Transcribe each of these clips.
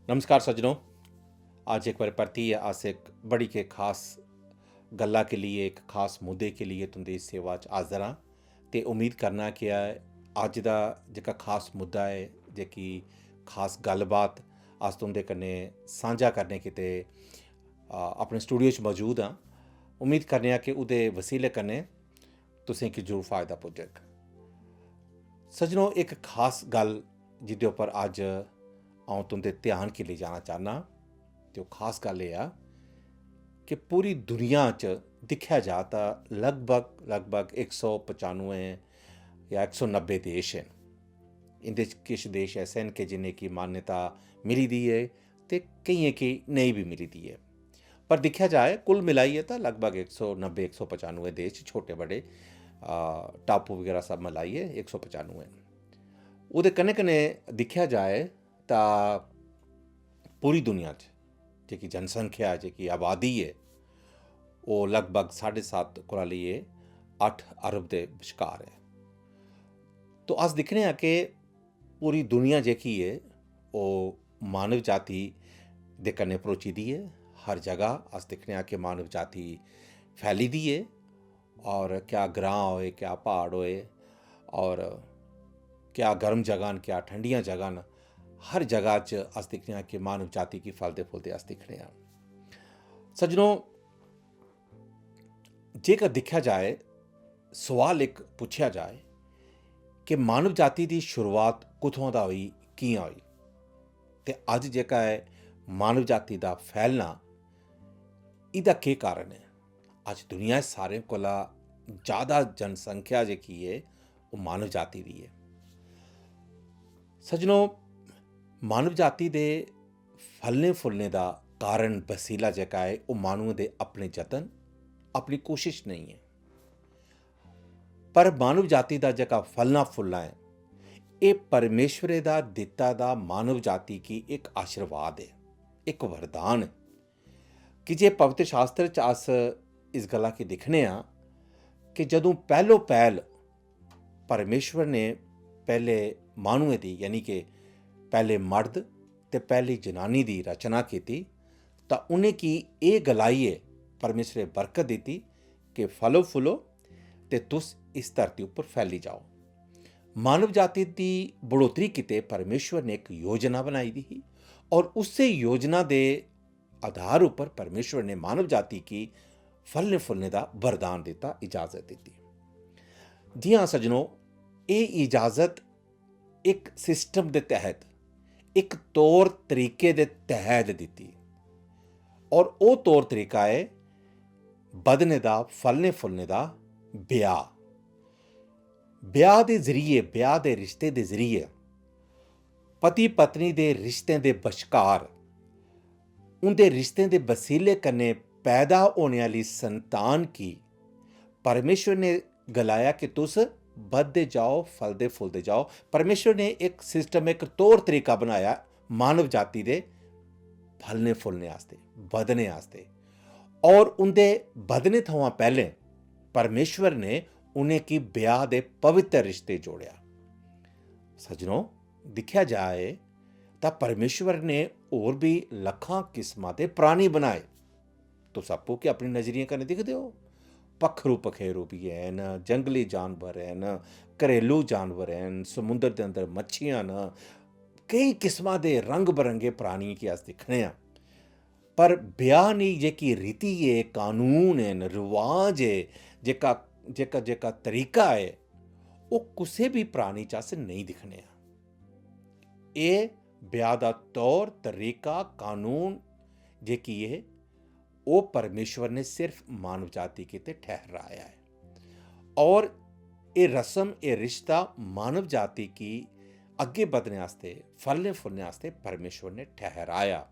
नमस्कार सज्जनों। आज एक बार परतियै अस एक बड़ी के खास गल्ला के लिए एक खास मुद्दे के लिए तुं'दी सेवा च हाज़र आं ते उम्मीद करना कि अज्ज दा जेह्का खास मुद्दा ऐ जेह्की खास गल्लबात अस तुं'दे कन्नै सांझा करने गित्तै अपने स्टूडियो च मौजूद आं। उम्मीद करने आं कि ओह्दे वसीले कन्नै तुसें गी जरूर फायदा पुज्जग। सज्जनों, एक खास गल्ल जिहदे उप्पर अज्ज अ'ऊं तुं'दे ध्यान गी लेई जाना चाह्न्नां ते ओह् खास गल्ल एह् ऐ कि पूरी दुनिया च दिक्खेआ जा तां लगभग 195 या 190 देश न। इं'दे च किश देश ऐसे न कि जि'नें गी मान्यता मिली दी ऐ ते केइयें गी नेईं बी मिली दी ऐ। पर दिक्खेआ जाए कुल मिलाइयै तां लगभग 190-195 देश छोटे बड़े टापू वगैरह सब मलाइयै 195 न। ओह्दे कन्नै कन्नै दिक्खेआ जाए तां पूरी दुनिया च जेह्की जनसंख्या जेह्की आबादी ऐ ओह् लगभग 7.5 कोला लेइयै 8 अरब दे बश्कार ऐ। तो अस दिक्खने आं कि पूरी दुनिया जेह्की ऐ ओह् मानव जाति दे कन्नै भरोची दी ऐ। हर जगह अस दिक्खने आं कि मानव जाति फैली दी ऐ, और क्या ग्रां होए क्या प्हाड़ होए और क्या गर्म जगह न क्या ठंडियां जगह न, हर जगह च अस दिक्खने आं कि मानव जाति गी फलदे फुलदे अस दिक्खने आं। सज्जनों, जेकर दिक्खेआ जाए, सवाल एक पुच्छेआ जाए कि मानव जाति दी शुरुआत कुत्थुआं दा होई, कि'यां होई, ते अज्ज जेह्का ऐ मानव जाति दा फैलना, एह्दा केह् कारण ऐ? अज्ज दुनिया च सारें कोला ज़्यादा जनसंख्या जेह्की ऐ ओह् मानव जाति दी ऐ। सज्जनों, मानव जाति दे फलने फुलने दा कारण वसीला जेह्का ऐ ओह् माह्नुएं दे अपने जतन, अपनी कोशिश नेईं ऐ। पर मानव जाति दा जेह्का फलना फुलना ऐ एह् परमेश्वरे दा दित्ता दा मानव जाति गी एक आशीर्वाद ऐ, एक वरदान ऐ। कि जे पवित्र शास्त्र च अस इस गल्ला गी दिक्खने आं कि जदूं पैह्लो पैह्ल परमेश्वर ने पैह्ले माह्नुएं दी यानी कि पैह्ले मर्द ते पैह्ली जनानी दी रचना कीती तां उ'नें गी एह् गलाइयै परमेश्वरे बरकत दित्ती कि फलो फुलो ते तुस इस धरती उप्पर फैली जाओ। मानव जाति दी बढ़ोतरी गित्तै परमेश्वर ने एक योजना बनाई दी ही, और उस्सै योजना दे आधार उप्पर परमेश्वर ने मानव जाति गी फलने फुलने दा वरदान दित्ता, इजाजत दित्ती। जि'यां सज्जनों, एह् इजाजत एक सिस्टम दे तैहत, एक तौर तरीके दे तैहत दित्ती, और ओह् तौर तरीका है बधने दा, फलने फुलने दा ब्याह। ब्याह दे जरिए, ब्याह दे रिश्ते दे जरिए पति पत्नी दे रिश्तें दे बश्कार, उंदे रिश्तें दे वसीले कन्नै पैदा होने आह्ली संतान की परमेश्वर ने गलाया कि तुस बधदे जाओ, फलदे फुलदे जाओ। परमेश्वर ने एक सिस्टम, एक तौर तरीका बनाया मानव जाति दे फलने फुलने आस्ते, बधने आस्ते, और उंदे बधने थमां पैह्लें परमेश्वर ने उ'नें गी ब्याह दे पवित्र रिश्ते जोड़ेआ। सज्जनों, दिक्खेआ जाए तां परमेश्वर ने होर भी लक्खां किस्मां दे प्राणी बनाए। तुस आपूं गै अपनी नजरियें कन्नै दिखदे हो, पक्खरू पखेरू बी हैन, जंगली जानवर हैन, घरेलू जानवर हैन, समुंदर दे अंदर मच्छियां न, केई किस्मां दे रंग बरंगे प्राणियें गी अस दिक्खने आं। पर ब्याह दी जेह्की रीति ऐ, कानून न, रवाज ऐ, जेह्का तरीका ऐ, ओह् कुसै बी प्राणी च अस नेईं दिक्खने आं। एह् ब्याह दा तौर तरीका, कानून जेह्की ऐ ओह् परमेश्वर ने सिर्फ मानव जाति गित्तै ठहराया है, और एह् रस्म, एह् रिश्ता मानव जाति गी अग्गे बधने आस्ते, फलने फुलने आस्ते परमेश्वर ने ठहराया।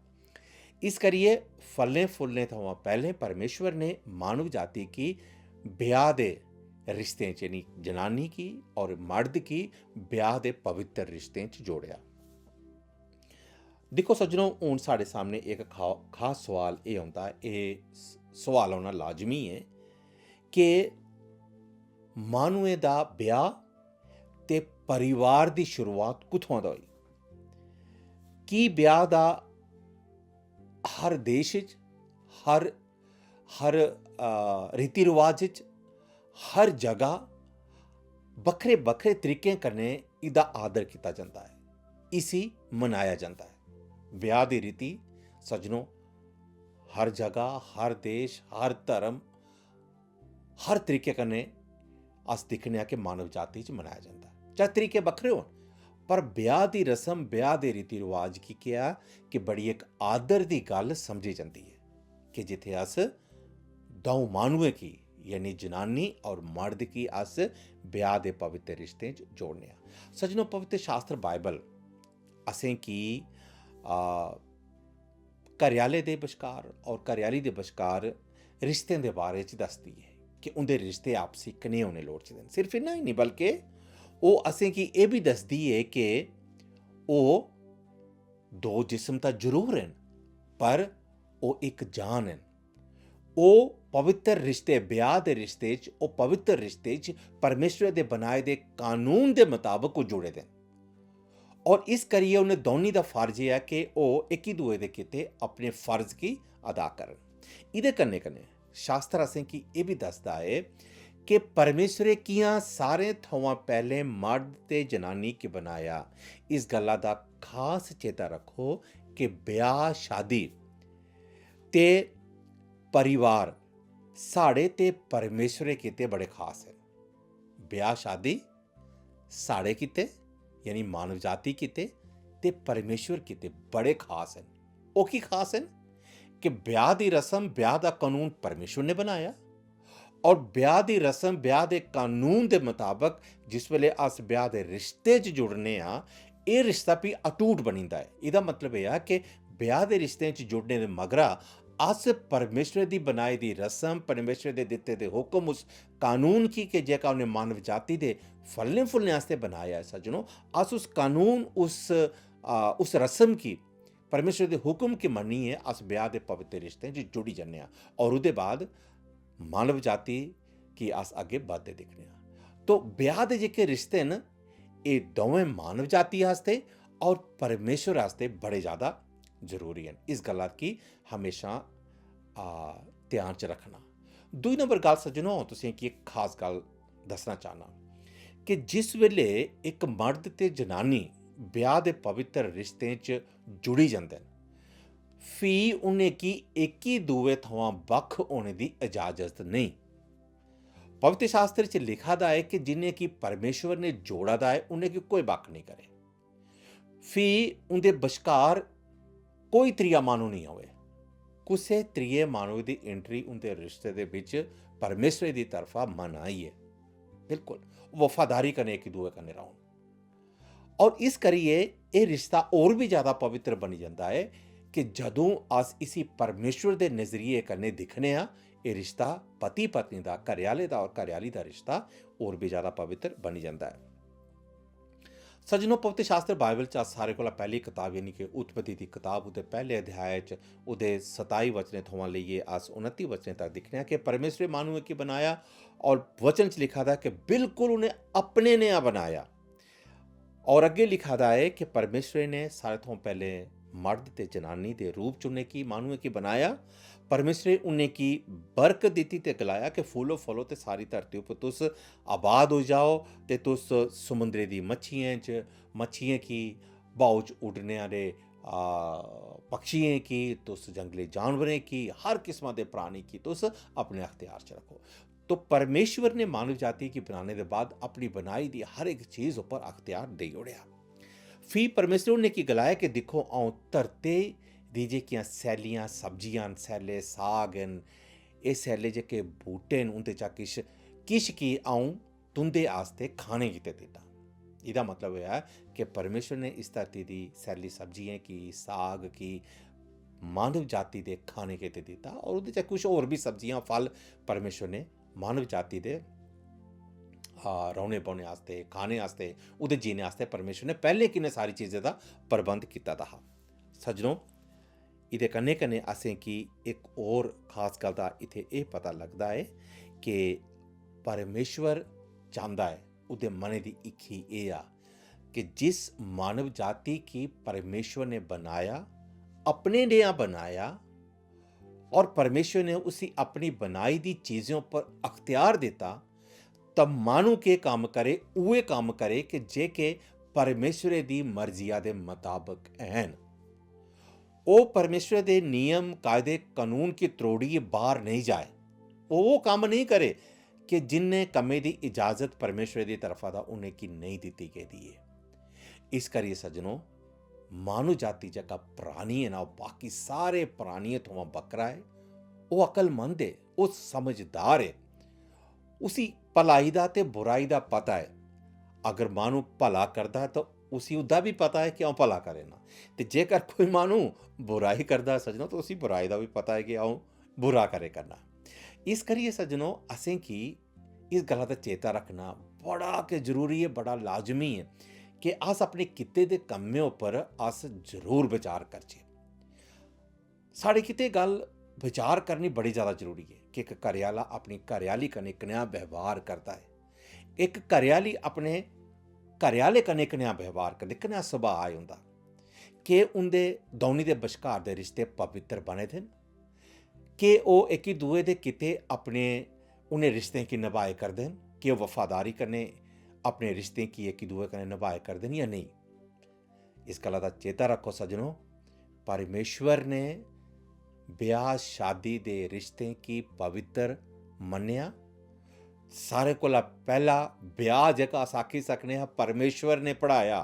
इस करियै फलने फुलने थमां पैह्लें परमेश्वर ने मानव जाति गी ब्याह दे रिश्तें च, यानी जनानी गी और मर्द गी ब्याह दे पवित्र रिश्तें च जोड़ेआ। दिक्खो सज्जनों, हून साढ़े सामने एक खास सवाल एह् औंदा, एह् सवाल औना लाजमी है कि माह्नुएं दा ब्याह ते परिवार दी शुरुआत कुत्थुआं दा होई? की ब्याह दा हर देश च, हर हर रीति रिवाज च, हर जगह बक्खरे बक्खरे तरीके कन्नै इदा आदर किया जाता है, इसी मनाया जाता है। ब्याह दी रीति सज्जनों हर जगह, हर देश, हर धर्म, हर तरीके कन्नै अस दिक्खने आं कि मानव जाति च मनाया जाता है, चाहे तरीके बक्खरे होन, पर ब्याह दी रस्म, ब्याह दे रीति रिवाज की क्या कि बड़ी एक आदर दी गल समझी जाती है कि जिथे अस दौं मानुए की यानी जनानी और मर्द की अस ब्याह दे पवित्र रिश्ते च जोड़ने आं। सज्जनों पवित्र शास्त्र बाइबल असें की घरैआह्ले दे बश्कार और घरैआह्ली दे बश्कार रिश्तें दे बारे च दसदी है कि उंदे रिश्ते आपसी कनेह् होने लोड़चदे न। सिर्फ इन्ना ही नहीं बल्कि ओह् असें गी एह् बी दसदी है कि ओह् दो जिस्म तां जरूर न पर ओह् इक जान न। ओह् पवित्र रिश्ते, ब्याह दे रिश्ते च, ओह् पवित्र रिश्ते च परमेश्वर दे बनाए दे कानून दे मुताबक ओह् जुड़े दे न। और इस करियै उन्हें दौनें दा फर्ज एह् है कि ओह् इक दुए दे कीते अपने फर्ज गी अदा करन। इहदे कन्नै कन्नै शास्त्र असें गी एह् बी दसदा है कि परमेश्वरे कि'यां सारें थमां पैह्लें मर्द ते जनानी गी बनाया। इस गल्ला दा खास चेता रखो कि ब्याह शादी ते परिवार साढ़े ते परमेश्वरे कीते बड़े खास है। ब्याह शादी साढ़े कीते यानी मानव जाति कीते ते परमेश्वर कीते बड़े खास हैं। ओह् की खास हैं कि ब्याह दी रस्म, ब्याह दा कानून परमेश्वर ने बनाया और ब्याह दी रस्म, ब्याह दे कानून दे मुताबक जिस वेले अस ब्याह दे रिश्ते च जुड़ने आं, एह् रिश्ता भी अटूट बनी जंदा है। एह्दा मतलब एह् है कि ब्याह दे रिश्तें च जुड़ने दे मगरा अस परमेश्वर दी बनाई दी रस्म, परमेश्वर दे दित्ते दे हुक्म, उस कानून की कि जेह्का उन्हें मानव जाति दे फलने फुलने आस्ते बनाया है सज्जनों, अस उस कानून, उस रस्म की, परमेश्वर दे हुक्म की मन्नियै अस ब्याह दे पवित्र रिश्तें च जुड़ी जन्ने आं और ओह्दे बाद मानव जाति की अस अग्गे बधदे दिक्खने आं। तो ब्याह दे जेह्के रिश्ते न एह् दोवें मानव जाति आस्ते और परमेश्वर आस्ते बड़े ज़्यादा जरूरी हैं। इस गल्ला की हमेशा ध्यान च रखना। दूई नंबर गल सज्जनों तुसें गी एक खास गल दसना चाहना कि जिस वेले एक मर्द ते जनानी ब्याह दे पवित्र रिश्तें च जुड़ी जंदे न, फ्ही उ'नें गी इक ही दुए थमां बक्ख होने दी इजाजत नेईं। पवित्र शास्त्र च लिखा दा है कि जिन्हें गी परमेश्वर ने जोड़ा दा है उ'नें गी कोई बक्ख नहीं करे। फ्ही उं'दे बश्कार कोई त्रिया माह्नू नहीं होवे। कुसै त्रिये माह्नू दी एंट्री उं'दे रिश्ते दे बिच परमेश्वर दी तरफा मनाही है। बिल्कुल वफादारी कन्नै इक दुए कन्नै रौह्न और इस करियै एह् रिश्ता होर भी ज़्यादा पवित्र बनी जंदा है कि जदों अस इसी परमेश्वर दे नज़रिए कन्नै दिक्खने आं, एह् रिश्ता पति पत्नी दा, घरैआह्ले दा और घरैआह्ली दा रिश्ता होर भी ज़्यादा पवित्र बनी जंदा है। सज्जनों पवित्र शास्त्र बाइबल च अस सारे कोला पैह्ली कताब यानी कि उत्पत्ति दी कताब ओह्दे पैह्ले अध्याय च ओह्दे 27 वचनें थमां लेइयै अस 29 वचनें तक दिक्खने आं कि परमेश्वरे माह्नुए गी बनाया और वचन च लिखा दा कि बिल्कुल उन्हें अपने नेहा बनाया। और अग्गे लिखा दा है कि परमेश्वर ने सारे थमां पैह्ले मर्द ते जनानी दे रूप च उ'नें गी माह्नुए गी बनाया। परमेश्वर उ'नें गी बरकत दित्ती ते गलाया कि फूलो फलो ते सारी धरती उप्पर तुस आबाद हो जाओ ते तुस समुंदरे दी मच्छियें गी, ब्हाऊ च उड्डने आह्ले पक्षियें गी, तुस जंगली जानवरें गी, हर किस्मा दे प्राणी गी तुस अपने अख्तियार च रखो। तो परमेश्वर ने मानव जाति गी बनाने के बाद अपनी बनाई दी हर एक चीज़ उपर अख्तियार देई ओड़ेआ। फ्ही परमेश्वर ने की गलाया कि दिक्खो अ'ऊं धरती दी जेह्कियां सैलियां सब्जियां न, सैले साग न, एह् सैले जेह्के बूह्टे न उं'दे चा किश गी अ'ऊं तुं'दे आस्ते खाने गित्ते दित्ता। एह्दा मतलब एह् है कि परमेश्वर ने इस धरती दी सैली सब्जियें गी, साग गी मानव जाति दे खाने गित्ते दित्ता और ओह्दे चा कुछ होर भी सब्जियां, फल परमेश्वर ने मानव जाति दे रौह्ने बौह्ने आस्ते, खाने आस्ते, ओह्दे जीने आस्ते परमेश्वर ने पैह्लें किन्ने सारी चीज़ें दा प्रबंध कीता दा हा। सज्जनों एह्दे कन्नै कन्नै असें गी इक होर खास गल्ल दा इत्थै एह् पता लगदा है कि परमेश्वर चांह्दा है, ओह्दे मनै दी इच्छी एह् आ कि जिस मानव जाति गी परमेश्वर ने बनाया अपने लिए बनाया और परमेश्वर ने उसी अपनी बनाई दी चीज़ों पर अख्तियार दिता, तब मानू के काम करे, उहे काम करे कि जे के परमेश्वर दी मर्जिया दे मुताबिक हैं। ਉਹ परमेश्वर ਦੇ नियम कायदे कानून की त्रोड़िए बाहर नहीं जाए, वो काम नहीं करे कि जिन्ने कमे दी इजाजत परमेश्वर की तरफा दा उन्हें की नहीं दी गई है। इस करिए सज्जनों, मानव जाति जगह प्राणी है ना, बाकी सारे प्राणियों तो बकरा है, वो अकलमंद है, वो समझदार है, उसी भलाई दा ते बुराई दा पता है। अगर मानू भला करता है तो उसी उदा भी पता है कि आऊँ भला करे ना, ते जेकर कोई मानू बुराई करता है सज्जनों, तो उसी बुराई का भी पता है कि आऊँ बुरा करे करना। इस करिए सज्जनों, असें की इस गल्ला दा चेता रखना बड़ा के जरूरी है, बड़ा लाजमी है कि अस अपने किते दे कम्में उपर अस जरूर विचार करचे। साढ़े किते गल विचार करनी बड़ी ज़्यादा जरूरी है कि एक घरेआला अपनी घरेआली कन्नै कनेहा व्यवहार करता है, एक घरेआली अपने घरेआले कन्नै कनेहा व्यवहार करदे, कनेहा सुभाऽ है उंदा, कि उंदे दौनी दे बश्कार दे रिश्ते पवित्र बने दे न, कि ओह् इक दूए दे किते अपने उनें रिश्तें गी निभाए करदे न, कि ओह् वफादारी कन्नै अपने रिश्तें गी इक दूए कन्नै निभाए करदे न या नेईं। इस गल्ला दा चेता रखो सज्जनों, परमेश्वर ने ब्याह शादी दे रिश्तें की पवित्र मन्नेआ। सारे कोला पहला ब्याह जेह्का अस आखी सकने आं परमेश्वर ने पढ़ाया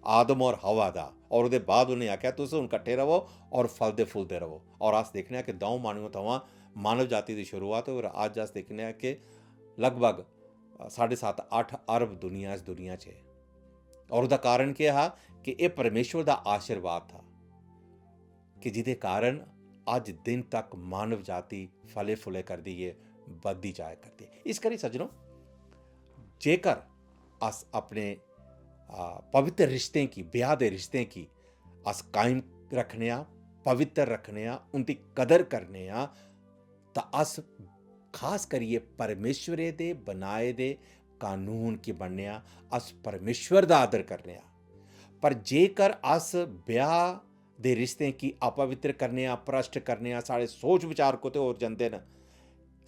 आदम और हवा दा, और उहदे बाद उन्हें आख्या तुस हुण कट्ठे रवो और फलदे फुलदे रवो। और अस दिक्खने आं कि दौं माह्नुएं थमां मानव जाति दी शुरुआत होई, और अज्ज अस दिक्खने आं कि लगभग 7.5-8 अरब दुनिया इस दुनिया च है। और उहदा कारण केह् हा कि एह् परमेश्वर दा आशीर्वाद था कि जिहदे कारण अज दिन तक मानव जाति फले फुले करदी है, बधदी जाया करती है। इस करी सज्जनों, जेकर अस अपने पवित्र रिश्तें की, ब्याह दे रिश्तें की अस कायम रखने आ, पवित्र रखने आ, उनकी कदर करने आ, तां अस खास करिए परमेश्वरे दे बनाए दे कानून की बनने आ, अस परमेश्वर दा आदर करने आ। पर जेकर अस ब्याह दे रिश्तें की अपवित्र करने आ, भ्रष्ट करने आ, साढ़े सोच विचार कुतै होर जंदे न,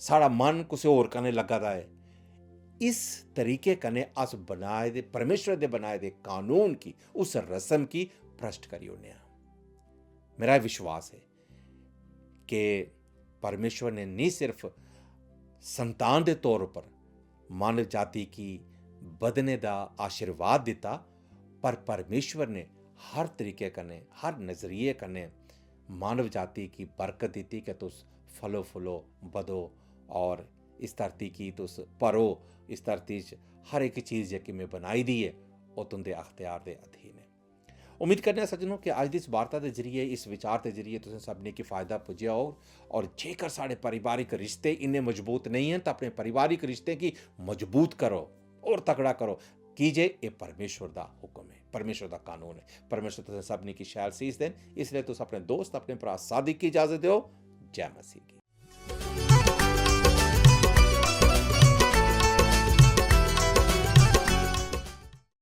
साढ़ा मन कुसै होर कन्नै लग्गा दा है, इस तरीके कन्नै अस बनाए दे परमेश्वर दे बनाए दे कानून की, उस रस्म की भ्रष्ट करी ओड़ने आं। मेरा विश्वास है कि परमेश्वर ने नहीं सिर्फ संतान के तौर पर मानव जाति की बधने का आशीर्वाद दिता, पर परमेश्वर ने हर तरीके कन्नै, हर नज़रिए कन्नै मानव जाति की बरकत दी कि तुस फलो फुलो बधो और इस धरती की तुस भरो। इस धरती च हर एक चीज़ जेह्की मैं बनाई दी है वो तुंदे अख्तियार दे अधीन है। उम्मीद करने सज्जनों कि अज दी इस वार्ता के जरिए, इस विचार के जरिए तुसें सभनें गी फायदा पुज्जेआ हो। और जेकर साढ़े पारिवारिक रिश्ते इन्ने मजबूत नहीं हैं तो अपने पारिवारिक रिश्ते की मजबूत करो और तगड़ा करो, कीजे ये परमेश्वर का हुक्म है, परमेश्वर का कानून है। परमेश्वर तुसें सभनें गी शैल सीस देन। इसलिए तुस अपने दोस्त, अपने भरा सादिक की इजाजत दो। जय मसीह की।